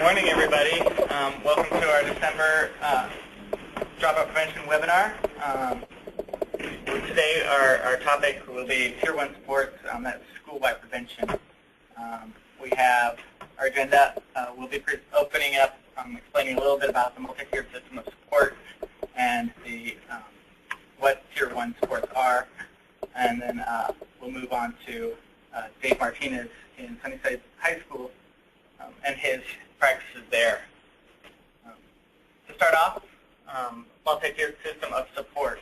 Morning, everybody. Welcome to our December dropout prevention webinar. Today, our topic will be Tier 1 sports, that's school-wide prevention. We have our agenda. We'll be opening up, explaining a little bit about the multi-tiered system of support and the what Tier 1 sports are, and then we'll move on to Dave Martinez in Sunnyside High School and his practices there. To start off, multi-tiered system of support.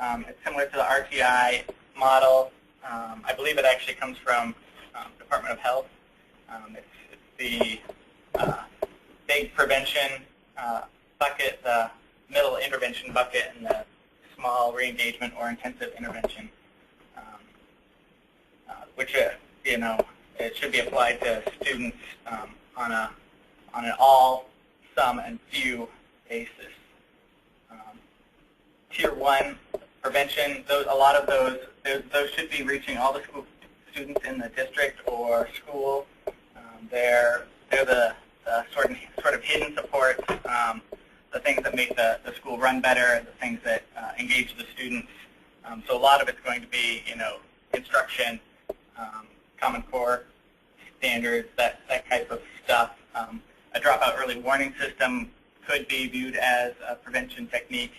It's similar to the RTI model. I believe it actually comes from Department of Health. It's the big prevention bucket, the middle intervention bucket, and the small re-engagement or intensive intervention, which you know, it should be applied to students on an all, some, and few basis. Tier 1 prevention, a lot of those should be reaching all the school students in the district or school. They're the sort of hidden supports, the things that make the school run better, the things that engage the students. So a lot of it's going to be, you know, instruction, Common Core standards, that type of stuff. A dropout early warning system could be viewed as a prevention technique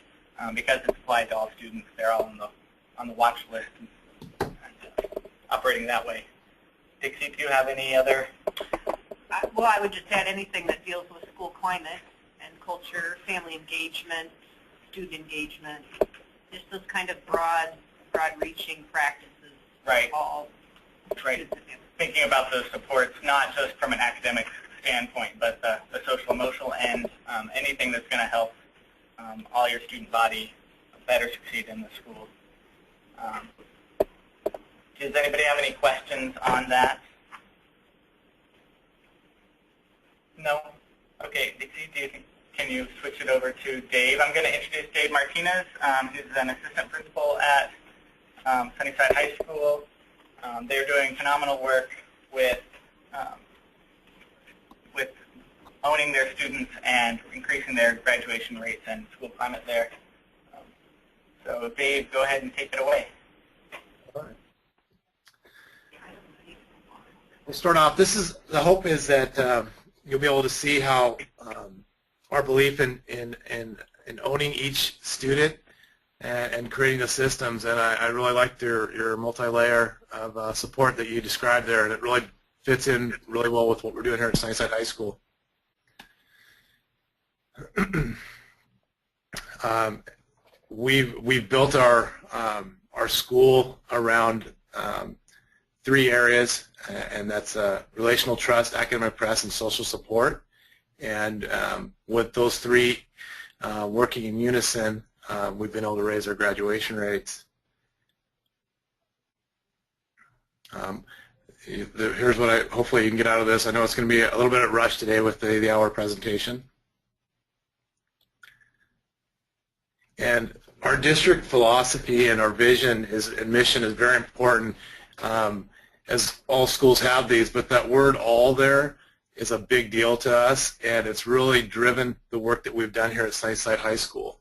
because it's applied to all students. They're all on the watch list and operating that way. Dixie, do you have any other? Well, I would just add anything that deals with school climate and culture, family engagement, student engagement, just those kind of broad-reaching practices. Right. All right. Thinking about those supports, not just from an academic standpoint, but the social-emotional end, anything that's going to help all your student body better succeed in the school. Does anybody have any questions on that? No? Okay, Dixie, can you switch it over to Dave? I'm going to introduce Dave Martinez, who's an assistant principal at Sunnyside High School. They're doing phenomenal work with owning their students and increasing their graduation rates and school climate there. So Dave, go ahead and take it away. All right. We'll start off. The hope is that you'll be able to see how our belief in owning each student and creating the systems, and I really liked your multi-layer of support that you described there, and it really fits in really well with what we're doing here at Sunnyside High School. We've built our school around 3 areas, and that's relational trust, academic press, and social support. And with those 3 working in unison, we've been able to raise our graduation rates. Here's what hopefully you can get out of this. I know it's going to be a little bit of a rush today with the hour presentation. And our district philosophy and our vision and mission is very important, as all schools have these, but that word "all" there is a big deal to us, and it's really driven the work that we've done here at Sunnyside High School.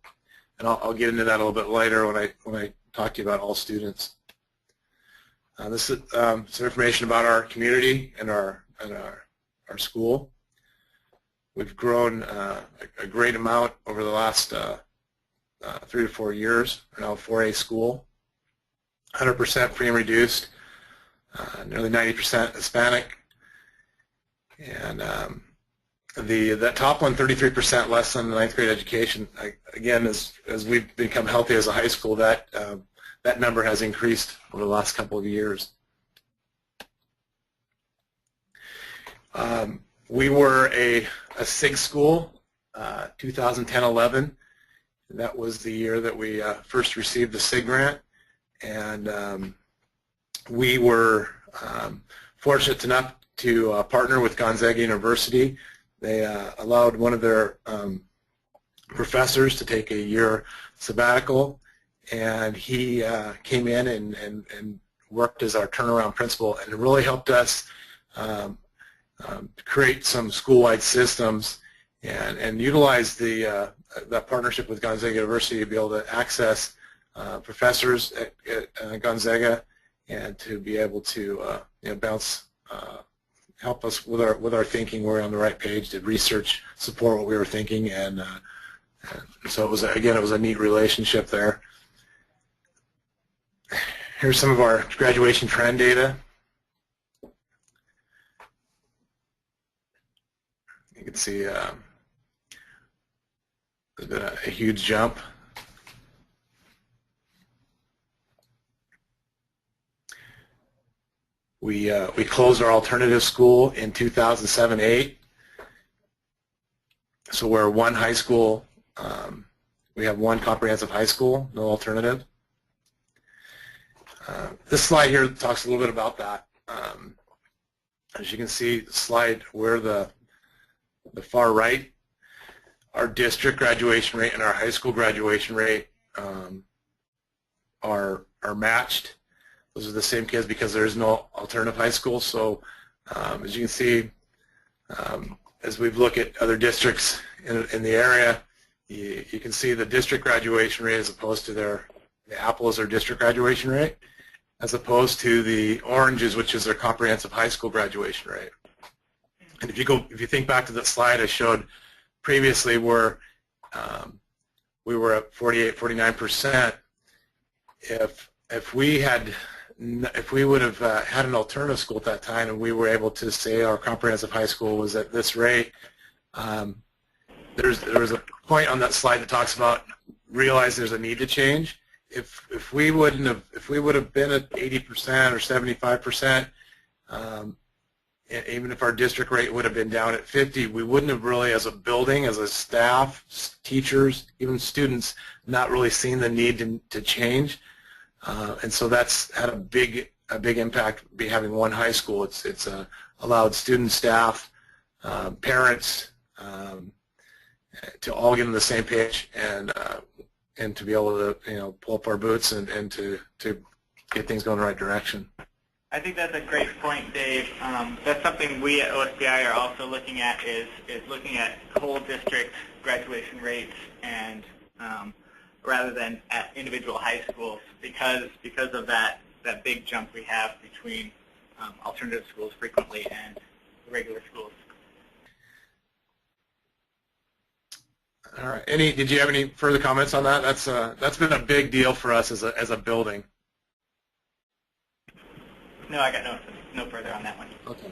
And I'll get into that a little bit later when I talk to you about all students. This is some information about our community and our school. We've grown a great amount over the last 3 to 4 years. We're now a 4A school, 100% free and reduced, nearly 90% Hispanic, and that top one, 33% less than the 9th grade education. Again, as we've become healthy as a high school, that number has increased over the last couple of years. We were a SIG school, 2010-11. That was the year that we first received the SIG grant, and we were fortunate enough to partner with Gonzaga University. They allowed one of their professors to take a year sabbatical, and he came in and worked as our turnaround principal, and it really helped us create some school-wide systems and utilize that partnership with Gonzaga University to be able to access professors at Gonzaga and to be able to help us with our thinking. We're on the right page. Did research support what we were thinking, and so it was a neat relationship there. Here's some of our graduation trend data. You can see there's been a huge jump. We closed our alternative school in 2007-8. So we're one high school. We have one comprehensive high school, no alternative. This slide here talks a little bit about that. As you can see, the slide where the far right, our district graduation rate and our high school graduation rate are matched. Those are the same kids because there is no alternative high school. So as you can see, as we've looked at other districts in the area, you can see the district graduation rate as opposed to the apple is their district graduation rate, as opposed to the oranges, which is their comprehensive high school graduation rate. And if you think back to the slide I showed previously, where we were at 48-49%, if we would have had an alternative school at that time and we were able to say our comprehensive high school was at this rate, there was a point on that slide that talks about realize there's a need to change. If we would have been at 80% or 75%, even if our district rate would have been down at 50, we wouldn't have really, as a building, as a staff, teachers, even students, not really seen the need to change. And so that's had a big impact. Having one high school, it's allowed students, staff, parents to all get on the same page and to be able to pull up our boots and to get things going the right direction. I think that's a great point, Dave. That's something we at OSBI are also looking at is looking at whole district graduation rates and rather than at individual high schools because of that big jump we have between alternative schools frequently and regular schools. All right. Did you have any further comments on that? That's been a big deal for us as a building. No, I got no further on that one. Okay.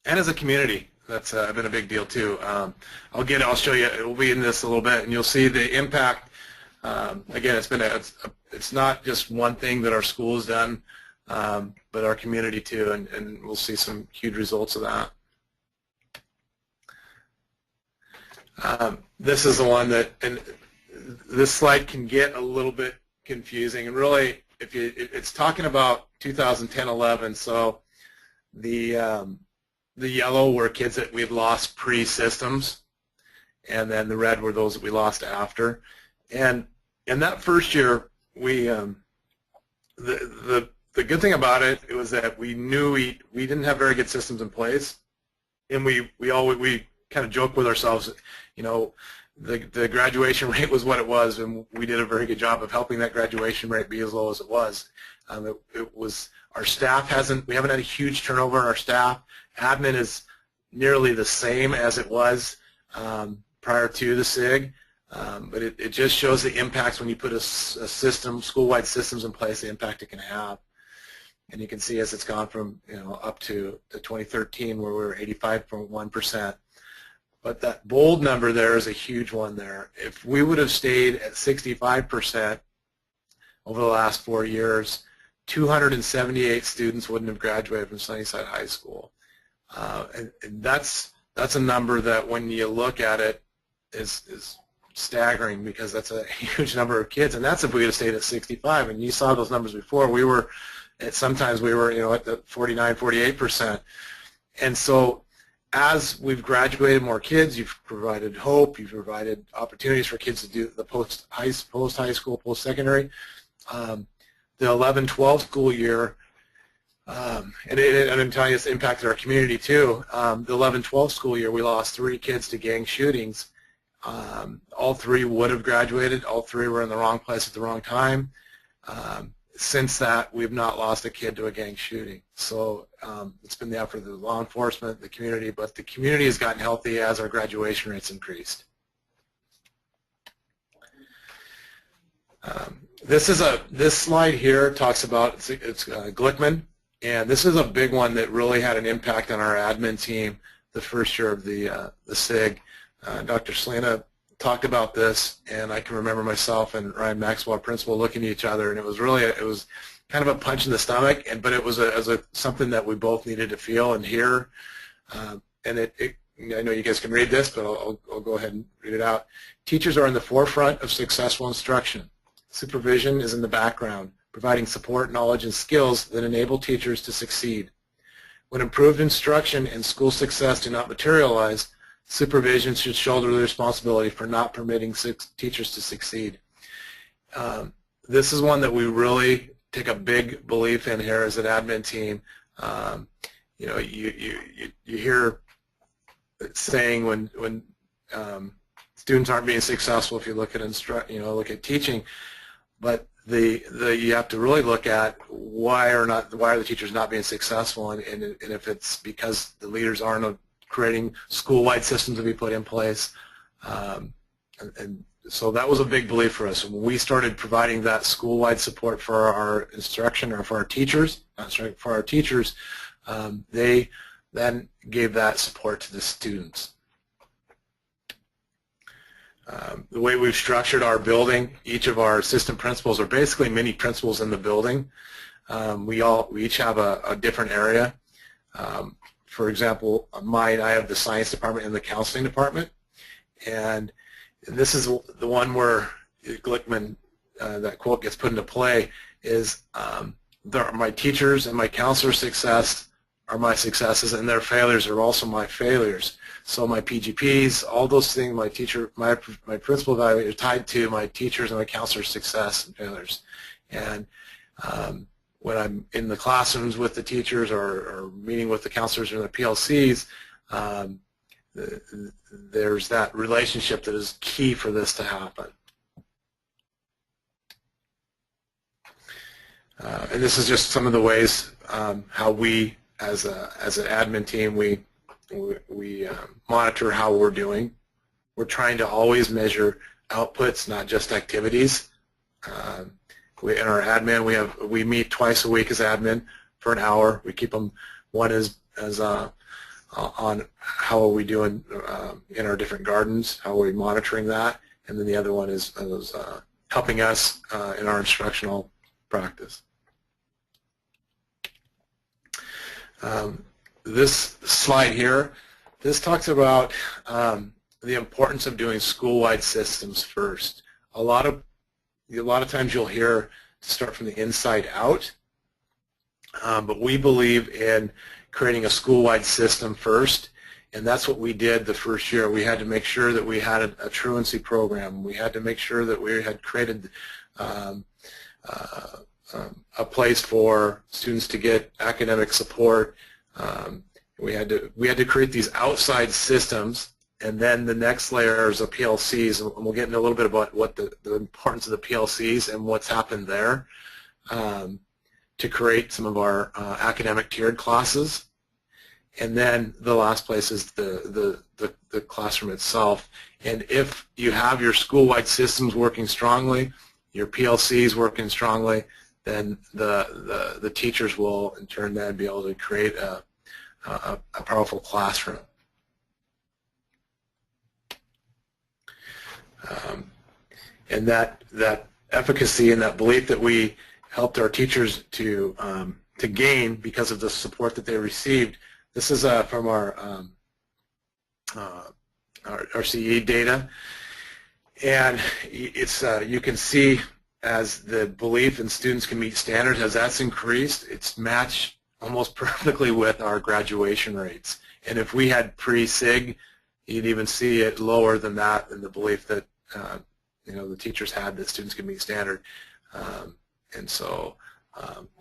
And as a community, that's been a big deal too. I'll show you. It will be in this a little bit, and you'll see the impact. Again, it's not just one thing that our school has done, but our community too, and we'll see some huge results of that. This is the one that, and this slide can get a little bit confusing, and really, it's talking about 2010-11. So the yellow were kids that we've lost pre-systems, and then the red were those that we lost after. And in that first year, we the good thing about it was that we knew we didn't have very good systems in place, and we kind of joke with ourselves, the graduation rate was what it was, and we did a very good job of helping that graduation rate be as low as it was. It was our staff we haven't had a huge turnover in our staff. Admin is nearly the same as it was prior to the SIG, but it just shows the impacts when you put a system, school-wide systems in place, the impact it can have. And you can see as it's gone from up to 2013 where we were 85.1%. But that bold number there is a huge one there. If we would have stayed at 65% over the last 4 years, 278 students wouldn't have graduated from Sunnyside High School. And that's a number that when you look at it is staggering, because that's a huge number of kids. And that's if we would have stayed at 65. And you saw those numbers before. Sometimes we were at the 49, 48%. And so as we've graduated more kids, you've provided hope, you've provided opportunities for kids to do the post-high school, post-secondary. The 11-12 school year, And I'm telling you, it's impacted our community too. The 11-12 school year, we lost 3 kids to gang shootings. All 3 would have graduated. All 3 were in the wrong place at the wrong time. Since that, we've not lost a kid to a gang shooting. So it's been the effort of the law enforcement, the community, but the community has gotten healthy as our graduation rates increased. This slide here talks about it's Glickman, and this is a big one that really had an impact on our admin team the first year of the SIG. Dr. Selena talked about this, and I can remember myself and Ryan Maxwell, our principal, looking at each other, and it was really it was kind of a punch in the stomach, but it was something that we both needed to feel and hear. And I know you guys can read this, but I'll go ahead and read it out. Teachers are in the forefront of successful instruction. Supervision is in the background, providing support, knowledge, and skills that enable teachers to succeed. When improved instruction and school success do not materialize, supervision should shoulder the responsibility for not permitting teachers to succeed. This is one that we really take a big belief in here as an admin team. You know, you hear saying when students aren't being successful, if you look at look at teaching, but you have to really look at why are the teachers not being successful, and if it's because the leaders aren't creating school-wide systems to be put in place. And so that was a big belief for us. When we started providing that school-wide support for our instruction or for our teachers, they then gave that support to the students. The way we've structured our building, each of our assistant principals are basically mini principals in the building. We each have a different area. For example, mine, I have the science department and the counseling department, and this is the one where Glickman, that quote gets put into play, is my teachers and my counselors' success are my successes, and their failures are also my failures. So my PGPs, all those things, my principal value are tied to my teachers and my counselors' success and failures. And when I'm in the classrooms with the teachers or meeting with the counselors or the PLCs, there's that relationship that is key for this to happen. And this is just some of the ways how we, as an admin team, we monitor how we're doing. We're trying to always measure outputs, not just activities. In our admin, we meet twice a week as admin for an hour. We keep them, one is on how are we doing in our different gardens, how are we monitoring that, and then the other one is helping us in our instructional practice. This slide here, this talks about the importance of doing school-wide systems first. A lot of times you'll hear to start from the inside out, but we believe in creating a school-wide system first, and that's what we did the first year. We had to make sure that we had a truancy program. We had to make sure that we had created a place for students to get academic support. We had to create these outside systems, and then the next layer is the PLCs, and we'll get into a little bit about what the importance of the PLCs and what's happened there to create some of our academic tiered classes. And then the last place is the classroom itself. And if you have your school-wide systems working strongly, your PLCs working strongly, then the teachers will in turn then be able to create a powerful classroom. And that efficacy and that belief that we helped our teachers to gain because of the support that they received. This is from our CE data, and it's you can see as the belief in students can meet standards, as that's increased, it's matched almost perfectly with our graduation rates. And if we had pre-SIG, you'd even see it lower than that in the belief that the teachers had that students could meet standard. And so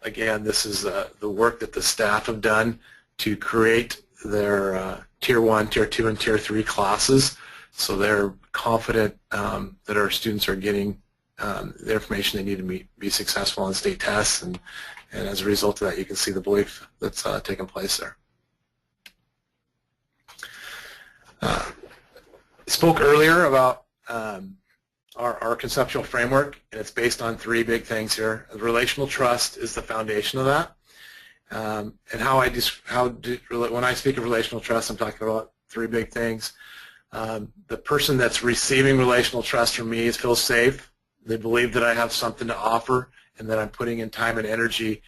Again, this is the work that the staff have done to create their Tier 1, Tier 2, and Tier 3 classes, so they're confident that our students are getting the information they need to be successful on state tests, and as a result of that, you can see the belief that's taken place there. I spoke earlier about our conceptual framework, and it's based on 3 big things here. Relational trust is the foundation of that. And when I speak of relational trust, I'm talking about 3 big things. The person that's receiving relational trust from me feels safe. They believe that I have something to offer and that I'm putting in time and energy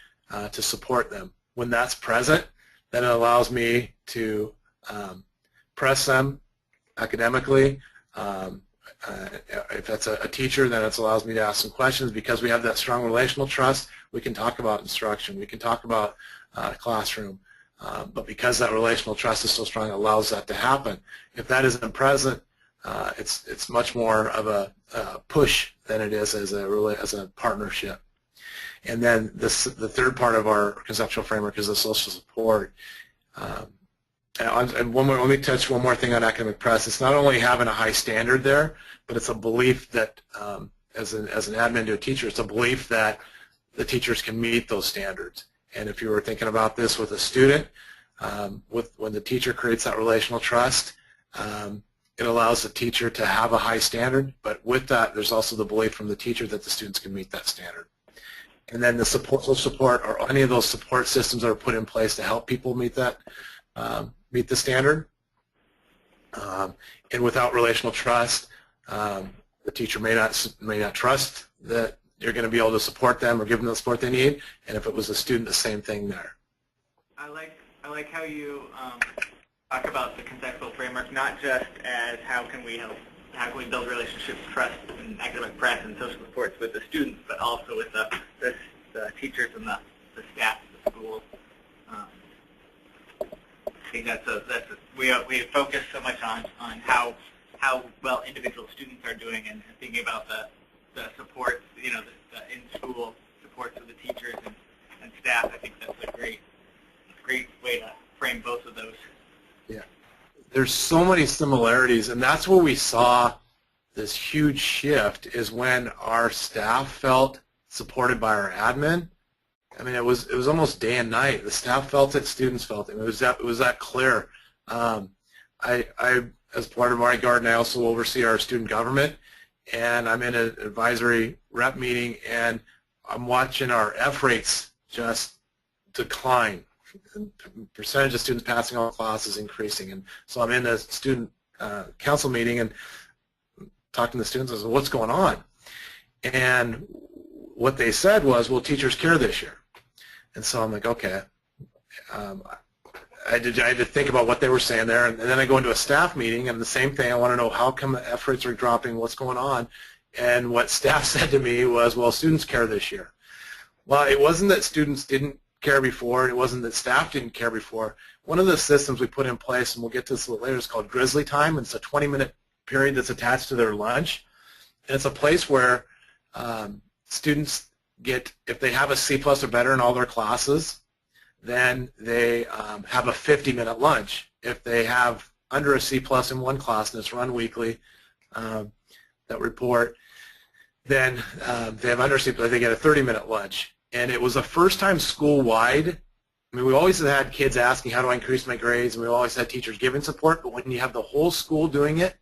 to support them. When that's present, then it allows me to press them academically. If that's a teacher, then it allows me to ask some questions. Because we have that strong relational trust, we can talk about instruction, we can talk about classroom, but because that relational trust is so strong, it allows that to happen. If that isn't present, it's much more of a push than it is as a partnership. And then the third part of our conceptual framework is the social support. And let me touch one more thing on academic press. It's not only having a high standard there, but it's a belief that, as an admin to a teacher, it's a belief that the teachers can meet those standards. And if you were thinking about this with a student, when the teacher creates that relational trust, it allows the teacher to have a high standard, but with that, there's also the belief from the teacher that the students can meet that standard. And then the social support, or any of those support systems that are put in place to help people meet that, meet the standard. And without relational trust, the teacher may not trust that you're going to be able to support them or give them the support they need. And if it was a student, the same thing there. I like how you talk about the conceptual framework, not just as how can we build relationships, trust, and academic press and social supports with the students, but also with the teachers and the staff of the schools. I think we focus so much on how well individual students are doing, and thinking about the supports, the in-school supports of the teachers and staff. I think that's a great way to frame both of those. Yeah, there's so many similarities, and that's where we saw this huge shift, is when our staff felt supported by our admin. I mean, it was almost day and night. The staff felt it, students felt it. It was that clear. I as part of my garden, I also oversee our student government, and I'm in an advisory rep meeting, and I'm watching our F rates just decline. The percentage of students passing all classes increasing, and so I'm in a student council meeting and talking to the students. I said, "What's going on?" And what they said was, "Well, teachers care this year." And so I'm like, okay. I had to think about what they were saying there, and then I go into a staff meeting, and the same thing. I want to know how come the F rates are dropping, what's going on, and what staff said to me was, "Well, students care this year." Well, it wasn't that students didn't care before, it wasn't that staff didn't care before. One of the systems we put in place, and we'll get to this a little later, is called Grizzly Time. It's a 20-minute period that's attached to their lunch, and it's a place where students get, if they have a C+ or better in all their classes, then they have a 50-minute lunch. If they have under a C+ in one class, and it's run weekly, that report, then they have under C+, they get a 30-minute lunch. And it was the first time school-wide. I mean, we always had kids asking, how do I increase my grades? And we always had teachers giving support, but when you have the whole school doing it,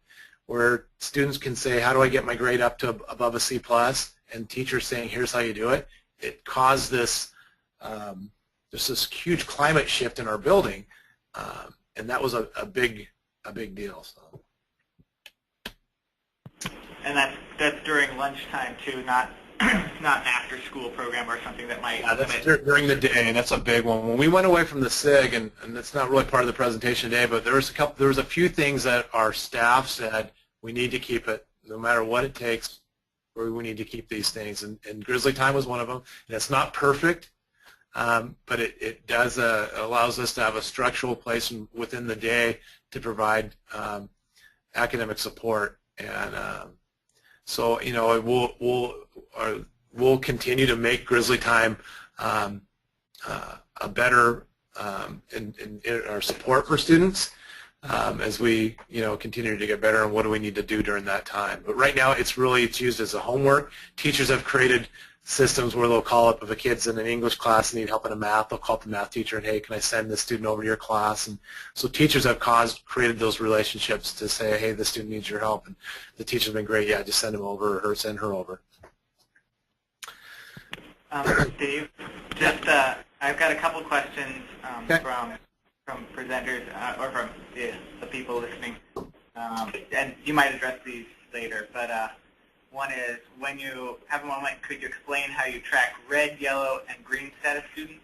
where students can say, how do I get my grade up to above a C+, and teachers saying, here's how you do it, it caused this just this huge climate shift in our building, and that was a big deal. So. And that's during lunchtime too, not an after-school program or something that might. Yeah, that's during the day, and that's a big one. When we went away from the SIG, and it's not really part of the presentation today, but there was a few things that our staff said we need to keep it, no matter what it takes. We need to keep these things, and Grizzly Time was one of them. And it's not perfect, but it does allows us to have a structural place within the day to provide academic support, and so we'll continue to make Grizzly Time a better in our support for students as we continue to get better, and what do we need to do during that time. But right now it's used as a homework. Teachers have created systems where they'll call up if a kid's in an English class and need help in a math, they'll call up the math teacher and, hey, can I send this student over to your class? And so teachers have created those relationships to say, hey, this student needs your help, and the teacher's been great, yeah, just send him over or send her over. Dave, I've got a couple questions from presenters or from the people listening, and you might address these later, but one is, when you have a moment, could you explain how you track red, yellow, and green status students?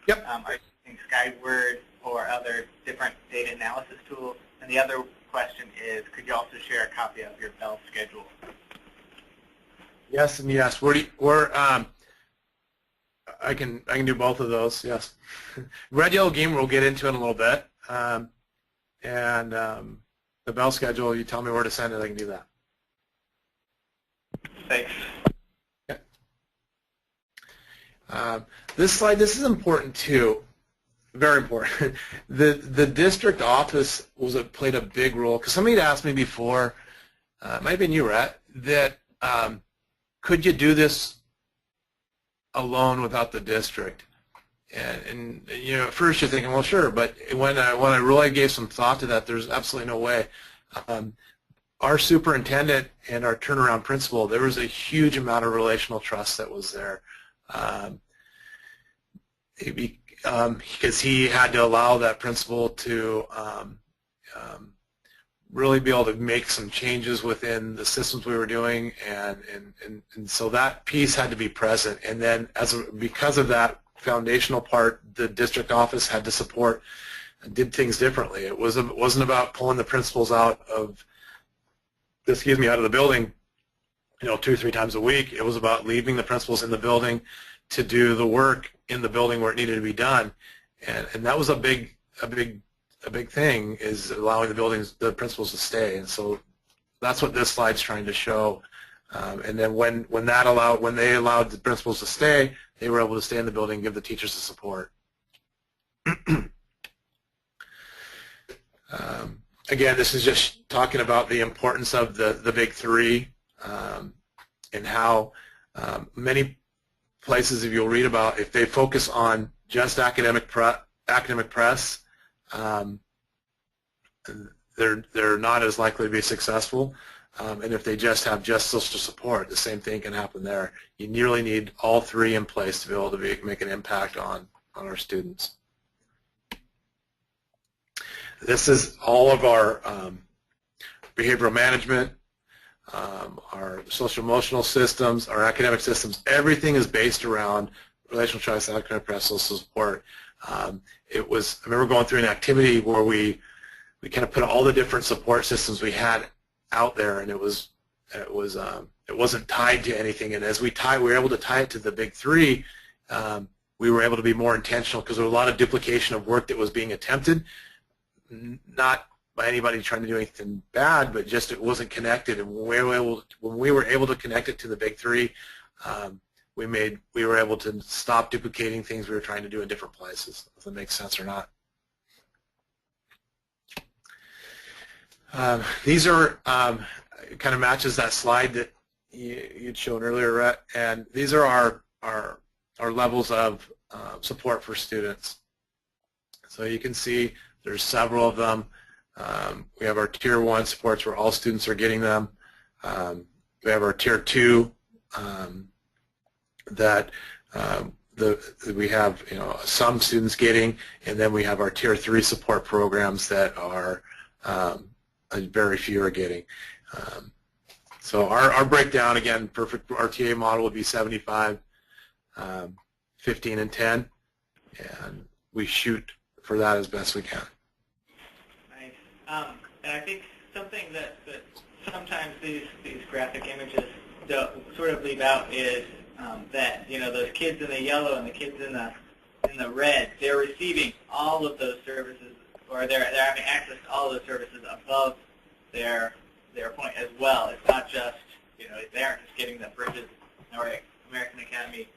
Yep. Are you using Skyward or other different data analysis tools? And the other question is, could you also share a copy of your Bell schedule? Yes and yes. I can do both of those. Yes. Red, yellow, green we'll get into in a little bit, and the Bell schedule. You tell me where to send it, I can do that. Thanks. Okay. This slide, this is important too, very important. The district office played a big role, because somebody had asked me before, it might have been you, Rhett, that could you do this alone without the district? And at first you're thinking, well, sure, but when I really gave some thought to that, there's absolutely no way. Our superintendent and our turnaround principal, there was a huge amount of relational trust that was there, because he had to allow that principal to really be able to make some changes within the systems we were doing, and so that piece had to be present. And then because of that foundational part, the district office had to support and did things differently. It wasn't about pulling the principals out of the building, 2 or 3 times a week. It was about leaving the principals in the building to do the work in the building where it needed to be done, and that was a big thing, is allowing the principals to stay. And so that's what this slide's trying to show. And then when they allowed the principals to stay, they were able to stay in the building and give the teachers the support. Again, this is just talking about the importance of the big three, and how many places, if you'll read about, if they focus on just academic press, they're not as likely to be successful. And if they just have social support, the same thing can happen there. You really need all three in place to be able to make an impact on our students. This is all of our behavioral management, our social emotional systems, our academic systems. Everything is based around relational trust, academic press, social support. I remember going through an activity where we kind of put all the different support systems we had out there, and it wasn't tied to anything. And as we were able to tie it to the big three, we were able to be more intentional, because there was a lot of duplication of work that was being attempted, not by anybody trying to do anything bad, but just it wasn't connected. And when we were able to connect it to the big three, we were able to stop duplicating things we were trying to do in different places, if that makes sense or not. These are kind of matches that slide that you'd shown earlier, Rhett, and these are our levels of support for students. So you can see there's several of them. We have our Tier 1 supports where all students are getting them. We have our Tier 2 that we have some students getting, and then we have our Tier 3 support programs that are very few are getting. So our breakdown, again, perfect RTA model would be 75, 15, and 10, and we shoot for that as best we can. Nice. And I think something that sometimes these graphic images sort of leave out is that those kids in the yellow and the kids in the red, they're receiving all of those services, or they're having access to all of those services above their point as well. It's not just they aren't just getting the Bridges or American Academy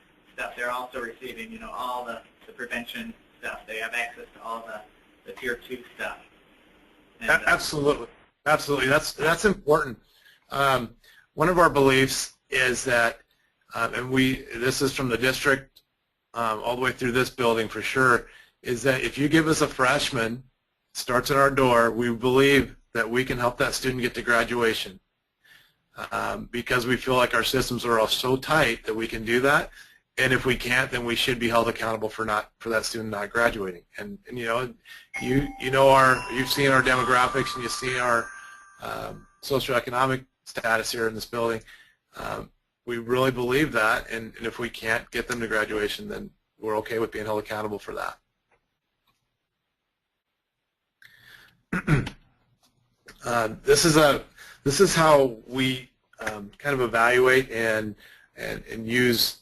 stuff, they're also receiving, all the prevention stuff. They have access to all the Tier 2 stuff. And, absolutely. Absolutely. That's important. One of our beliefs is that, and this is from the district all the way through this building for sure, is that if you give us a freshman, starts at our door, we believe that we can help that student get to graduation. Because we feel like our systems are all so tight that we can do that, and if we can't, then we should be held accountable for that student not graduating. And you've seen our demographics and you see our socioeconomic status here in this building. We really believe that, and if we can't get them to graduation, then we're okay with being held accountable for that. This is how we kind of evaluate and use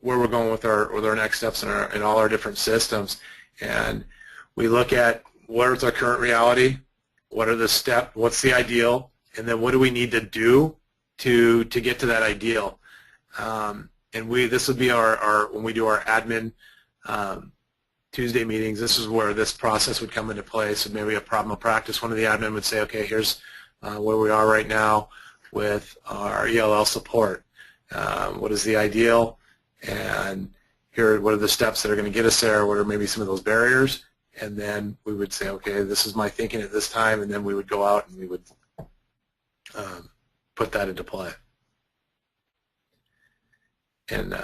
where we're going with our next steps in all our different systems. And we look at what is our current reality, what are the steps, what's the ideal, and then what do we need to do to get to that ideal. And this would be our when we do our admin Tuesday meetings, this is where this process would come into play. So maybe a problem of practice, one of the admin would say, okay, here's where we are right now with our ELL support. What is the ideal? And here, what are the steps that are going to get us there? What are maybe some of those barriers? And then we would say, okay, this is my thinking at this time, and then we would go out and we would put that into play. And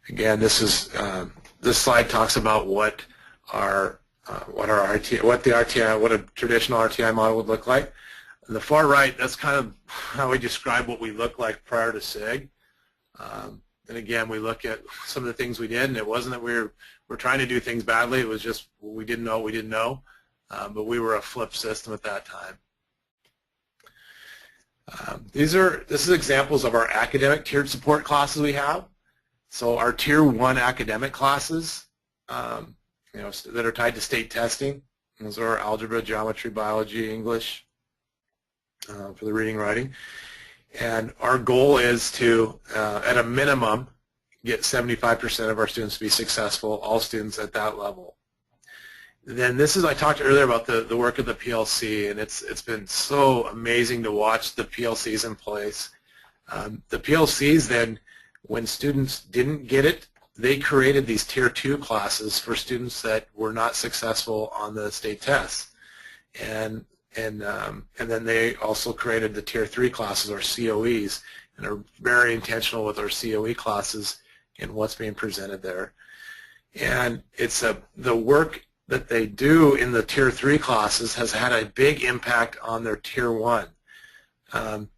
again, this slide talks about what a traditional RTI model would look like. On the far right, that's kind of how we describe what we look like prior to SIG. And again, we look at some of the things we did, and it wasn't that we're trying to do things badly. It was just we didn't know what we didn't know, but we were a flipped system at that time. This is examples of our academic tiered support classes we have. So our Tier 1 academic classes, that are tied to state testing. Those are algebra, geometry, biology, English for the reading, writing. And our goal is to, at a minimum, get 75% of our students to be successful, all students at that level. Then I talked earlier about the work of the PLC, and it's been so amazing to watch the PLCs in place. The PLCs then, when students didn't get it, they created these Tier 2 classes for students that were not successful on the state tests. And then they also created the Tier 3 classes, or COEs, and are very intentional with our COE classes and what's being presented there. And it's the work that they do in the Tier 3 classes has had a big impact on their Tier 1.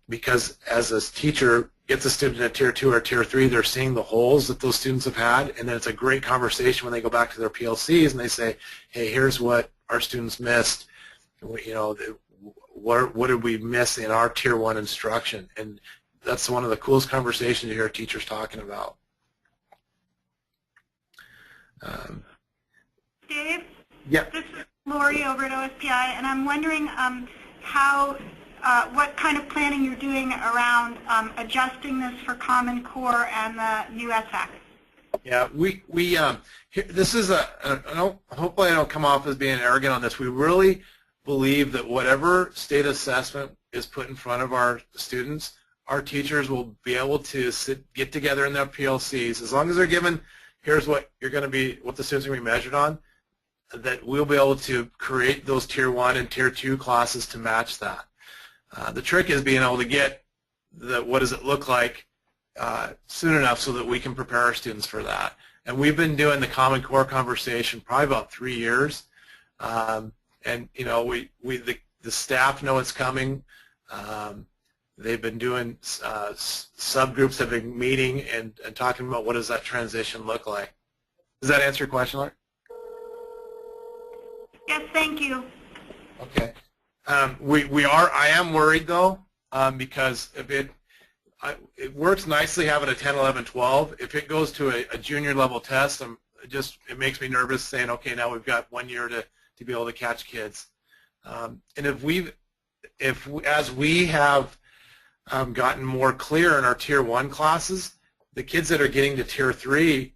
Because as a teacher gets a student at Tier 2 or Tier 3, they're seeing the holes that those students have had, and then it's a great conversation when they go back to their PLCs and they say, hey, here's what our students missed. What did we miss in our Tier 1 instruction? And that's one of the coolest conversations you hear teachers talking about. Dave? Yeah. This is Lori over at OSPI, and I'm wondering what kind of planning you're doing around adjusting this for Common Core and the US Act. Yeah, this is hopefully I don't come off as being arrogant on this. We really believe that whatever state assessment is put in front of our students, our teachers will be able to get together in their PLCs, as long as they're given, here's what you're going to be, what the students are going to be measured on, that we'll be able to create those Tier 1 and Tier 2 classes to match that. The trick is being able to get what does it look like soon enough so that we can prepare our students for that. And we've been doing the Common Core conversation probably about 3 years. And the staff know it's coming. They've been doing subgroups have been meeting and talking about what does that transition look like. Does that answer your question, Larry? Yes, thank you. Okay. I am worried though, because if it works nicely having a 10, 11, 12. If it goes to a junior level test, it makes me nervous saying, okay, now we've got 1 year to be able to catch kids. And as we have gotten more clear in our Tier 1 classes, the kids that are getting to Tier 3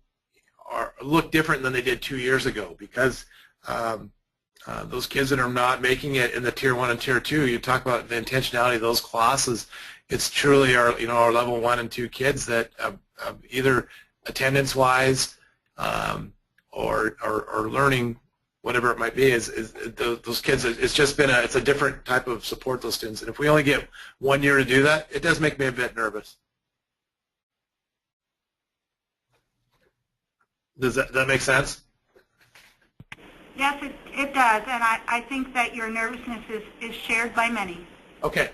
look different than they did 2 years ago, because those kids that are not making it in the Tier 1 and Tier 2, you talk about the intentionality of those classes. It's truly our our level 1 and 2 kids that either attendance-wise or learning, whatever it might be, is those kids. It's just been it's a different type of support those students. And if we only get 1 year to do that, it does make me a bit nervous. Does that make sense? Yes, it does, and I think that your nervousness is shared by many. Okay.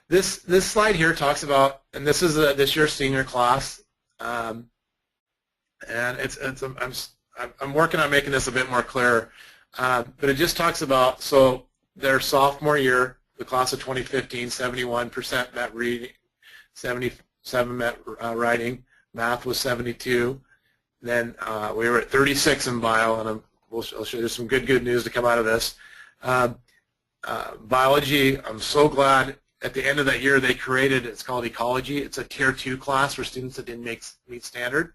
This slide here talks about, and this is this year's senior class, and I'm working on making this a bit more clear, but it just talks about, so their sophomore year, the class of 2015, 71% met reading, 77 met writing, math was 72. Then we were at 36 in bio, and I'll show you some good news to come out of this. Biology, I'm so glad at the end of that year they created, it's called Ecology. It's a Tier 2 class for students that didn't meet standard.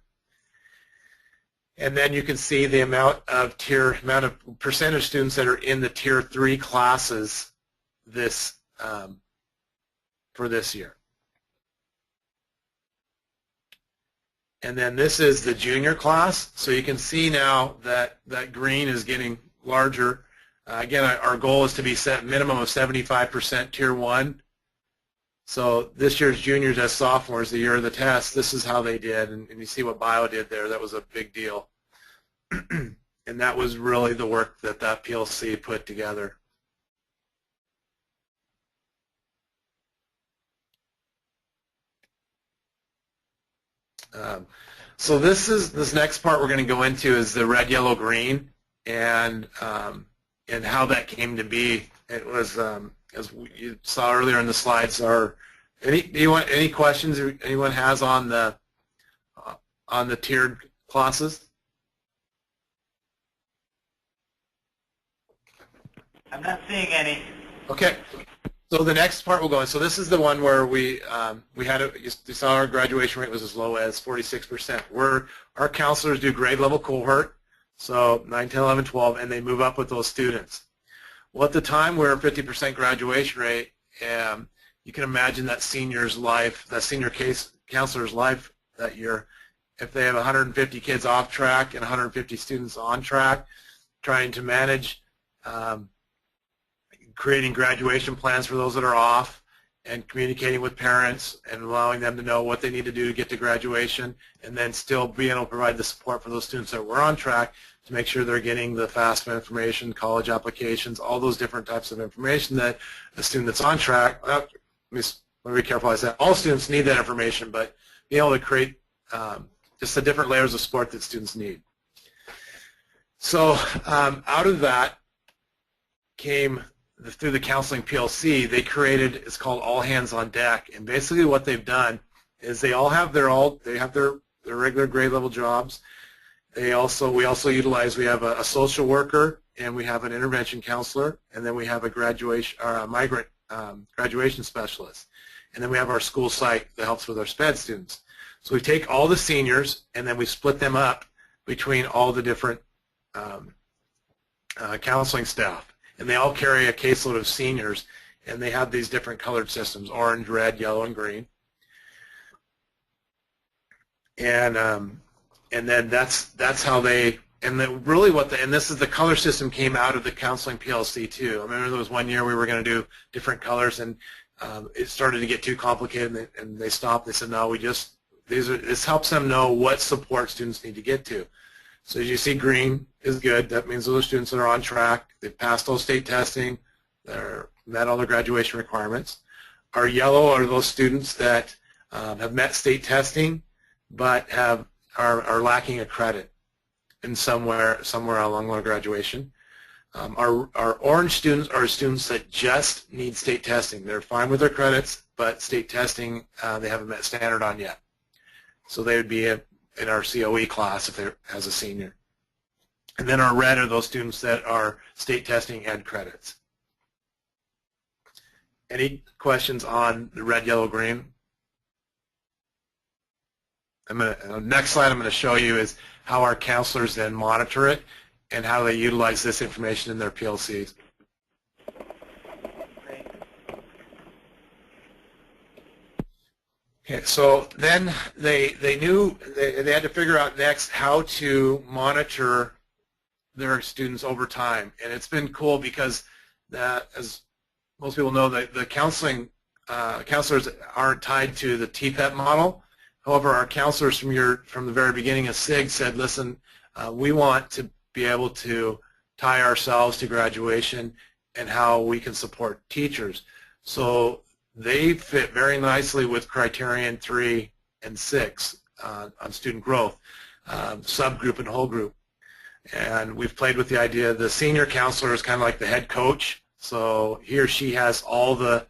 And then you can see the amount of percentage students that are in the Tier 3 classes for this year. And then this is the junior class. So you can see now that green is getting larger. Again, our goal is to be set minimum of 75% Tier 1. So this year's juniors as sophomores, the year of the test, this is how they did. And you see what bio did there. That was a big deal. And that was really the work that PLC put together. So this next part we're going to go into is the red, yellow, green, and how that came to be. It was as you saw earlier in the slides. Any questions anyone has on the tiered classes? I'm not seeing any. Okay. So the next part we'll go in. So this is the one where we had you saw our graduation rate was as low as 46%. Our counselors do grade level cohort, so 9, 10, 11, 12, and they move up with those students. Well, at the time we were 50% graduation rate, you can imagine that senior's life, that senior case counselor's life that year, if they have 150 kids off track and 150 students on track, trying to manage creating graduation plans for those that are off, and communicating with parents and allowing them to know what they need to do to get to graduation, and then still being able to provide the support for those students that were on track to make sure they're getting the FAFSA information, college applications, all those different types of information that a student that's on track, let me be careful I said, all students need that information, but being able to create just the different layers of support that students need. So out of that came, through the counseling PLC, they created, it's called All Hands on Deck, and basically what they've done is they have their regular grade level jobs. We also utilize, we have a social worker, and we have an intervention counselor, and then we have a migrant graduation specialist, and then we have our school site that helps with our SPED students. So we take all the seniors and then we split them up between all the different counseling staff. And they all carry a caseload of seniors, and they have these different colored systems: orange, red, yellow, and green. And then that's how they, and then really and this is the color system came out of the counseling PLC too. I remember there was one year we were going to do different colors, and it started to get too complicated, and they stopped. They said, no, this helps them know what support students need to get to. So as you see, green is good. That means those students that are on track, they've passed all state testing, they're met all their graduation requirements. Our yellow are those students that have met state testing but are lacking a credit in somewhere along their graduation. Our orange students are students that just need state testing. They're fine with their credits, but state testing they haven't met standard on yet. So they would be in our COE class if they're as a senior. And then our red are those students that are state testing and credits. Any questions on the red, yellow, green? next slide I'm going to show you is how our counselors then monitor it and how they utilize this information in their PLCs. Okay, so then they had to figure out next how to monitor their students over time, and it's been cool because as most people know, the counselors aren't tied to the TPET model. However, our counselors from the very beginning of SIG said, listen, we want to be able to tie ourselves to graduation and how we can support teachers. So they fit very nicely with criterion 3 and 6 on student growth, subgroup and whole group. And we've played with the idea the senior counselor is kind of like the head coach. So he or she has all the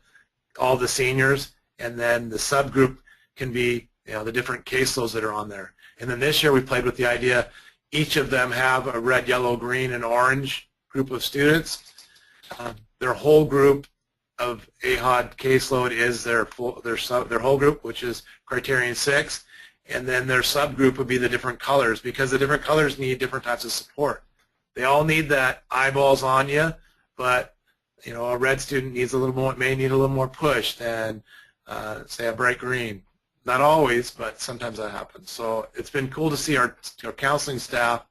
seniors, and then the subgroup can be the different caseloads that are on there. And then this year we played with the idea each of them have a red, yellow, green, and orange group of students. Their whole group of AHOD caseload is their whole group, which is criterion 6, and then their subgroup would be the different colors, because the different colors need different types of support. They all need that eyeballs on you, but a red student needs may need a little more push than say a bright green. Not always, but sometimes that happens. So it's been cool to see our counseling staff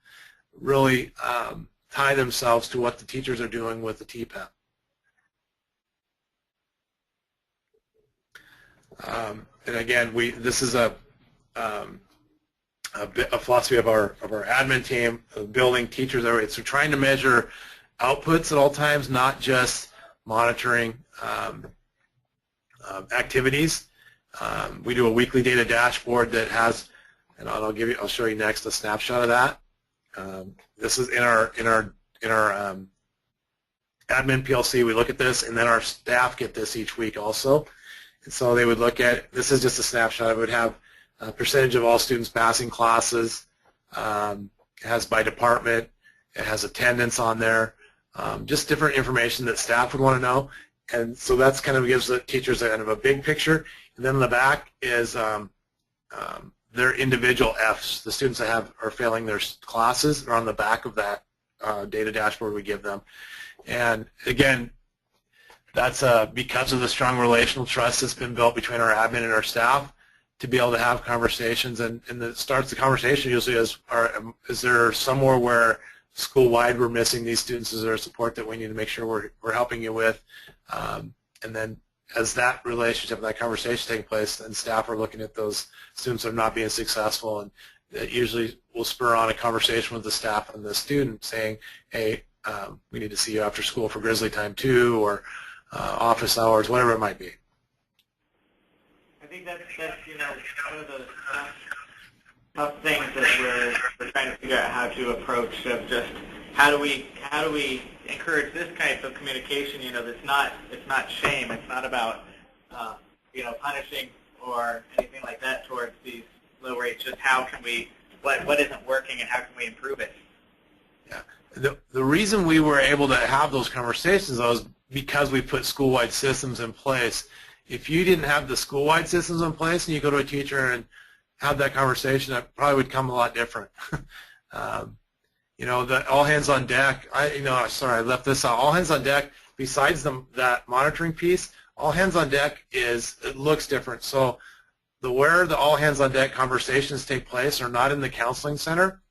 really tie themselves to what the teachers are doing with the TPET. And again, this is a philosophy of our admin team, building teachers. So trying to measure outputs at all times, not just monitoring activities. We do a weekly data dashboard that has, and I'll show you next a snapshot of that. This is in our admin PLC. We look at this, and then our staff get this each week also. And so they would look at, this is just a snapshot. It would have a percentage of all students passing classes. It has by department. It has attendance on there. Just different information that staff would want to know. And so that's kind of gives the teachers kind of a big picture. And then in the back is their individual Fs. The students that are failing their classes are on the back of that data dashboard we give them. And again, that's because of the strong relational trust that's been built between our admin and our staff to be able to have conversations. And it starts the conversation usually as, is there somewhere where school-wide we're missing these students? Is there support that we need to make sure we're helping you with? And then as that relationship, that conversation taking place, and staff are looking at those students that are not being successful, and it usually will spur on a conversation with the staff and the student saying, hey, we need to see you after school for Grizzly Time 2 or office hours, whatever it might be. I think that's one of the tough things that we're trying to figure out how to approach, of just how do we encourage this type of communication. It's not shame. It's not about punishing or anything like that towards these low rates. Just how can we, what isn't working, and how can we improve it? Yeah. The reason we were able to have those conversations, though, is because we put school-wide systems in place. If you didn't have the school-wide systems in place and you go to a teacher and have that conversation, that probably would come a lot different. The all hands on deck, sorry, I left this out. All hands on deck, besides that monitoring piece, all hands on deck it looks different. So where the all hands on deck conversations take place are not in the counseling center.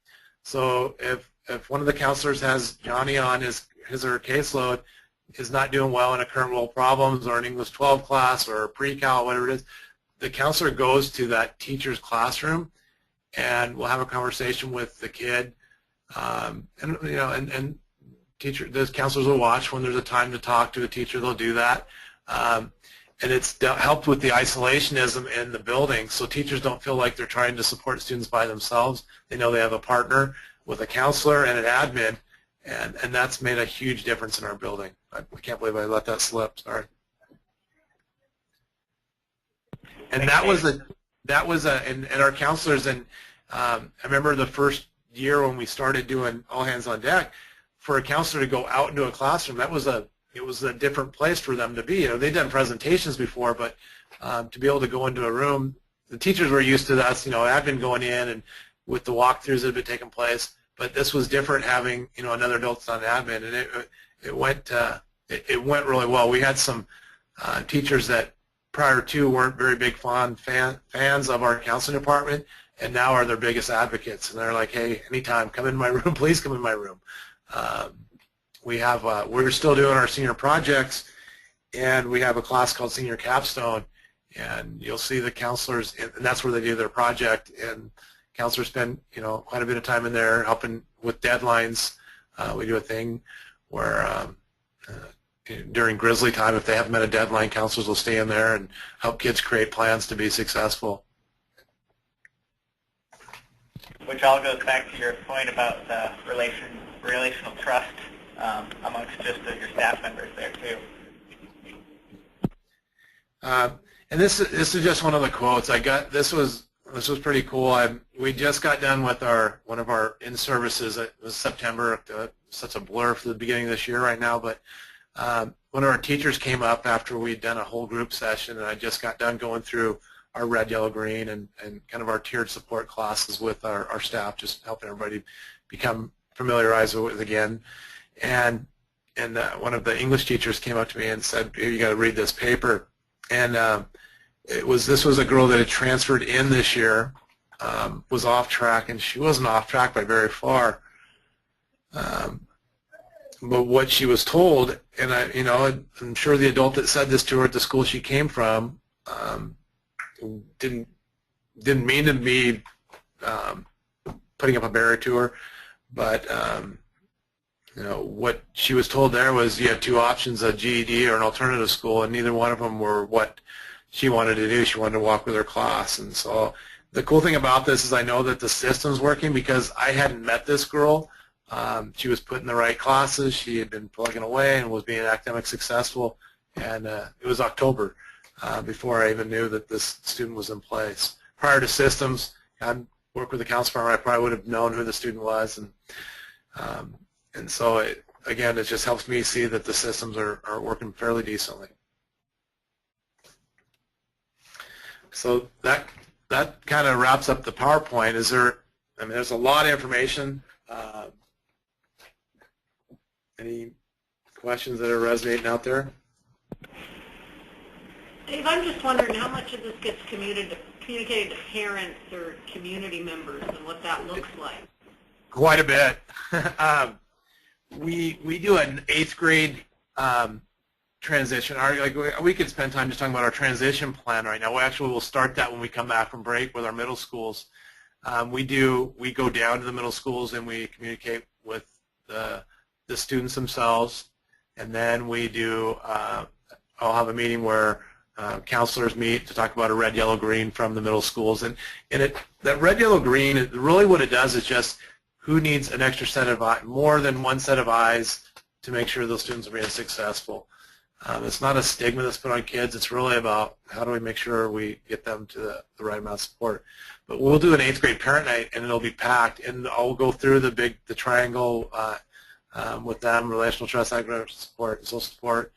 So if one of the counselors has Johnny on his or her caseload, is not doing well in a current world problems or an English 12 class or pre-cal, whatever it is, the counselor goes to that teacher's classroom and we'll have a conversation with the kid, and those counselors will watch. When there's a time to talk to a teacher, they'll do that. And it's helped with the isolationism in the building, so teachers don't feel like they're trying to support students by themselves. They know they have a partner with a counselor and an admin, and that's made a huge difference in our building. I can't believe I let that slip. Sorry. And and our counselors, and I remember the first year when we started doing all hands on deck, for a counselor to go out into a classroom, it was a different place for them to be. They'd done presentations before, but to be able to go into a room, the teachers were used to us, admin going in and with the walkthroughs that had been taking place, but this was different having, another adult on admin, and it went really well. We had some teachers that prior to weren't very big fans of our counseling department, and now are their biggest advocates, and they're like, hey, anytime, come in my room, please come in my room. We're still doing our senior projects, and we have a class called Senior Capstone, and you'll see the counselors, and that's where they do their project, and counselors spend, quite a bit of time in there helping with deadlines. We do a thing where during Grizzly time, if they haven't met a deadline, counselors will stay in there and help kids create plans to be successful. Which all goes back to your point about the relational trust amongst just your staff members there too. And this is just one of the quotes I got. This was pretty cool. We just got done with one of our in-services. It was September. Such a blur for the beginning of this year right now, but one of our teachers came up after we'd done a whole group session, and I just got done going through our red, yellow, green, and kind of our tiered support classes with our staff, just helping everybody become familiarized with it again. And one of the English teachers came up to me and said, hey, you got to read this paper. And this was a girl that had transferred in this year, was off track, and she wasn't off track by very far. But what she was told, and I'm sure the adult that said this to her at the school she came from didn't mean to be putting up a barrier to her, but what she was told there was you had two options, a GED or an alternative school, and neither one of them were what she wanted to do. She wanted to walk with her class. And so the cool thing about this is I know that the system's working because I hadn't met this girl. She was put in the right classes. She had been plugging away and was being academically successful. And it was October before I even knew that this student was in place. Prior to systems, I'd worked with the counselor firm. I probably would have known who the student was. And so, again, it just helps me see that the systems are working fairly decently. So that kind of wraps up the PowerPoint. There's a lot of information. Any questions that are resonating out there? Dave, I'm just wondering how much of this gets communicated to parents or community members and what that looks like. Quite a bit. We do an 8th grade transition. We could spend time just talking about our transition plan right now. We'll start that when we come back from break with our middle schools. We go down to the middle schools and we communicate with the students themselves, and then we do. I'll have a meeting where counselors meet to talk about a red, yellow, green from the middle schools, and that red, yellow, green. Really, what it does is just who needs an extra set of eyes, more than one set of eyes, to make sure those students are being successful. It's not a stigma that's put on kids. It's really about how do we make sure we get them to the right amount of support. But we'll do an 8th grade parent night, and it'll be packed, and I'll go through the triangle with them: relational trust, academic support, social support,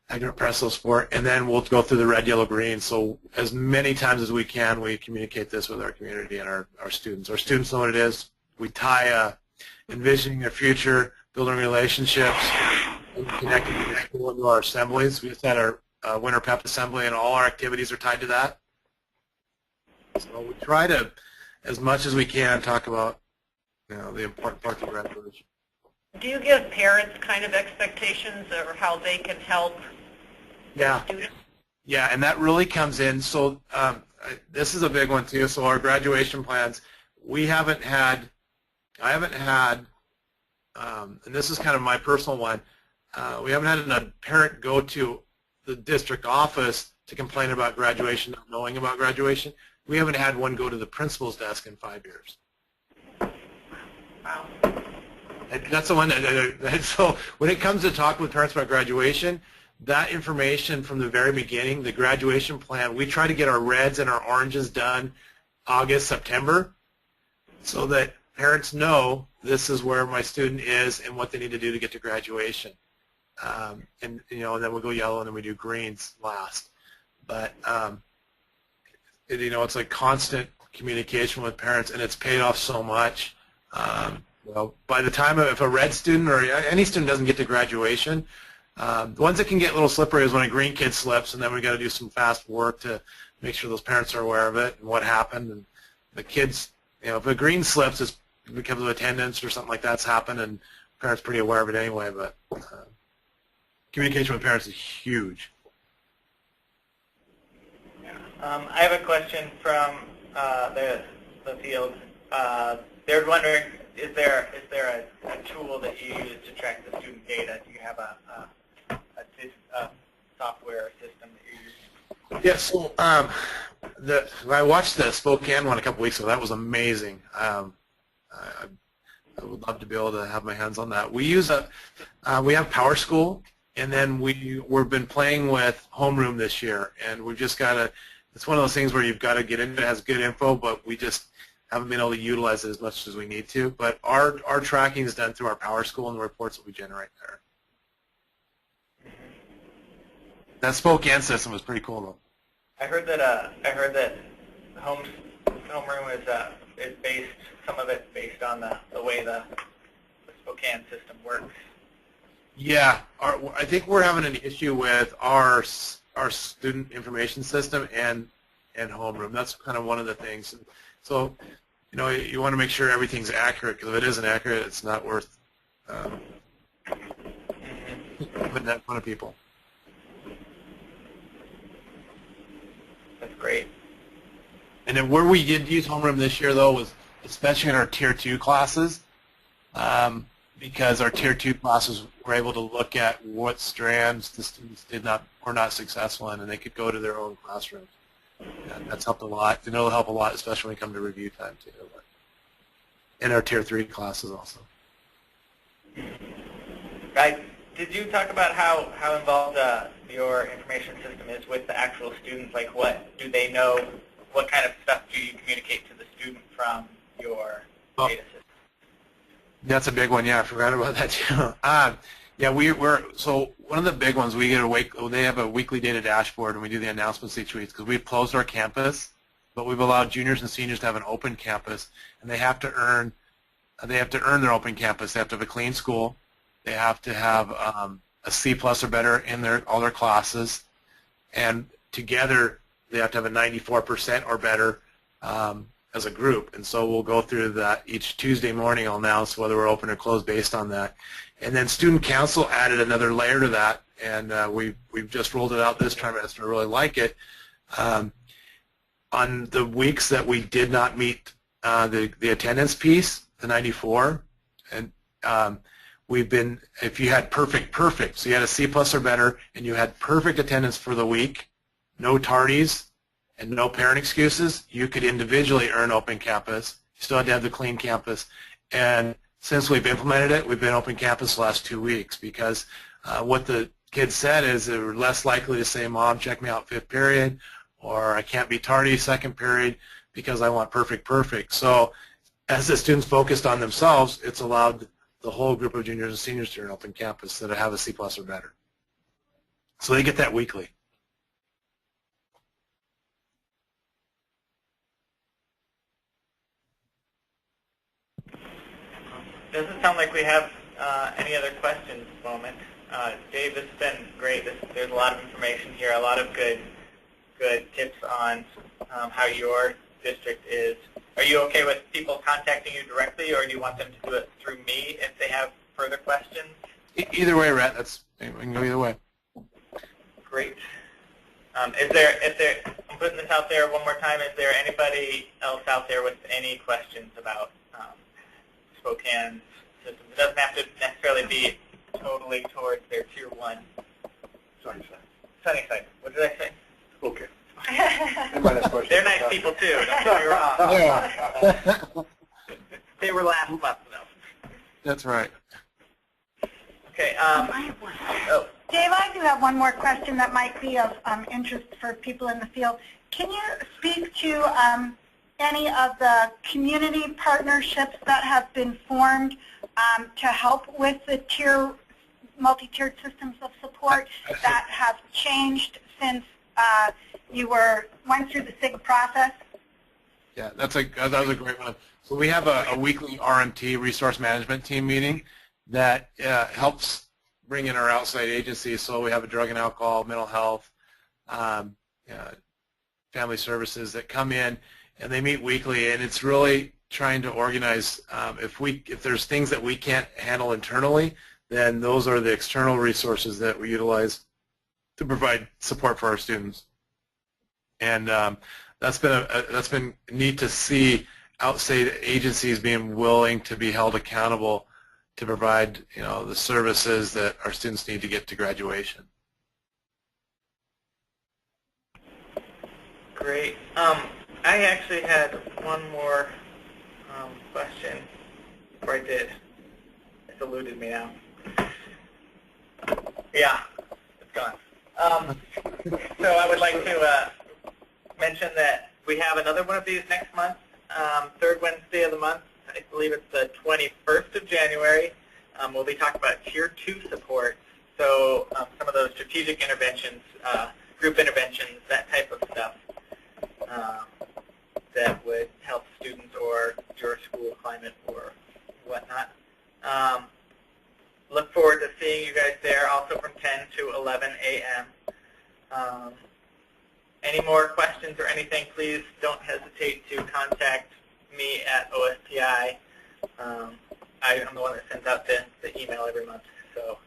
academic parental support, and then we'll go through the red, yellow, green. So as many times as we can, we communicate this with our community and our students. Our students know what it is. We tie envisioning their future, building relationships, and connecting people into our assemblies. We just had our winter PEP assembly, and all our activities are tied to that. So we try to, as much as we can, talk about the important parts of graduation. Do you give parents kind of expectations or how they can help students? Yeah, and that really comes in. So this is a big one too. So our graduation plans, I haven't had, and this is kind of my personal one, we haven't had a parent go to the district office to complain about graduation, not knowing about graduation. We haven't had one go to the principal's desk in 5 years. Wow. And that's the one so when it comes to talking with parents about graduation, that information from the very beginning, the graduation plan, we try to get our reds and our oranges done August, September, so that parents know this is where my student is and what they need to do to get to graduation. And then we'll go yellow, and then we do greens last. But it's like constant communication with parents, and it's paid off so much. Well, by the time if a red student or any student doesn't get to graduation, the ones that can get a little slippery is when a green kid slips, and then we got to do some fast work to make sure those parents are aware of it and what happened. And the kids, if a green slips, it's because of attendance or something like that's happened, and parents are pretty aware of it anyway. But communication with parents is huge. I have a question from the field. They're wondering, is there a tool that you use to track the student data? Do you have a software system that you're using? Yeah, so I watched the Spokane one a couple weeks ago. That was amazing. I would love to be able to have my hands on that. We use we have Power School, and then we've been playing with Homeroom this year, and we've just got to. It's one of those things where you've got to get into it. It has good info, but we just haven't been able to utilize it as much as we need to. But our tracking is done through our Power School and the reports that we generate there. That Spokane system was pretty cool, though. I heard that Homeroom is based, some of it's based on the way the Spokane system works. Yeah, I think we're having an issue with our student information system and Homeroom. That's kind of one of the things. So, you want to make sure everything's accurate, because if it isn't accurate, it's not worth putting that in front of people. That's great. And then where we did use Homeroom this year, though, was especially in our Tier 2 classes, because our Tier 2 classes were able to look at what strands the students were not successful in, and they could go to their own classrooms. And that's helped a lot, and it'll help a lot, especially when we come to review time, too. In our Tier 3 classes also. Right. Did you talk about how involved your information system is with the actual students? Like, what do they know? What kind of stuff do you communicate to the student from your data system? That's a big one. Yeah, I forgot about that too. Yeah, so one of the big ones, we get they have a weekly data dashboard, and we do the announcements each week, because we've closed our campus, but we've allowed juniors and seniors to have an open campus, and they have to earn their open campus. They have to have a clean school. They have to have a C+ or better in all their classes, and together they have to have a 94% or better as a group. And so we'll go through that each Tuesday morning. I'll announce whether we're open or closed based on that. And then Student Council added another layer to that, and we've just rolled it out this trimester. I really like it. On the weeks that we did not meet the attendance piece, the 94, and if you had perfect, so you had a C+ or better, and you had perfect attendance for the week, no tardies, and no parent excuses, you could individually earn open campus. You still had to have the clean campus. And since we've implemented it, we've been open campus the last 2 weeks, because what the kids said is they were less likely to say, Mom, check me out 5th period, or I can't be tardy 2nd period because I want perfect. So as the students focused on themselves, it's allowed the whole group of juniors and seniors to earn open campus that have a C+ or better. So they get that weekly. Doesn't sound like we have any other questions at the moment. Dave, this has been great. There's a lot of information here, a lot of good tips on how your district is. Are you okay with people contacting you directly, or do you want them to do it through me if they have further questions? Either way, Rhett, we can go either way. Great. I'm putting this out there one more time. Is there anybody else out there with any questions about Spokane's system? It doesn't have to necessarily be totally towards their Tier 1. Sunnyside. What did I say? Okay. They're nice people too. Don't get me wrong. They were last month though. That's right. Okay. Dave, I do have one more question that might be of interest for people in the field. Can you speak to any of the community partnerships that have been formed to help with the multi-tiered systems of support that have changed since you went through the SIG process? Yeah, that was a great one. So we have a weekly RMT, Resource Management Team meeting, that helps bring in our outside agencies. So we have a drug and alcohol, mental health, family services that come in, and they meet weekly, and it's really trying to organize. If there's things that we can't handle internally, then those are the external resources that we utilize to provide support for our students. And that's been neat to see outside agencies being willing to be held accountable to provide the services that our students need to get to graduation. Great. I actually had one more question, or I did. It's eluded me now. Yeah, it's gone. So I would like to mention that we have another one of these next month, third Wednesday of the month. I believe it's the 21st of January. We'll be talking about Tier 2 support. So some of those strategic interventions, group interventions, that type of stuff that would help students or your school climate or whatnot. Look forward to seeing you guys there, also from 10 to 11 a.m. Any more questions or anything, please don't hesitate to contact me at OSPI. I'm the one that sends out the email every month. So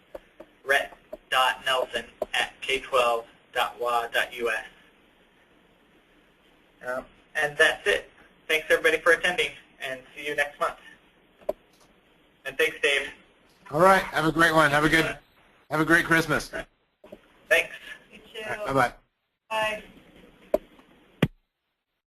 rhett.nelson@k12.wa.us. And that's it. Thanks, everybody, for attending, and see you next month. And thanks, Dave. All right. Have a great one. Have a great Christmas. Thanks. You too. Bye-bye.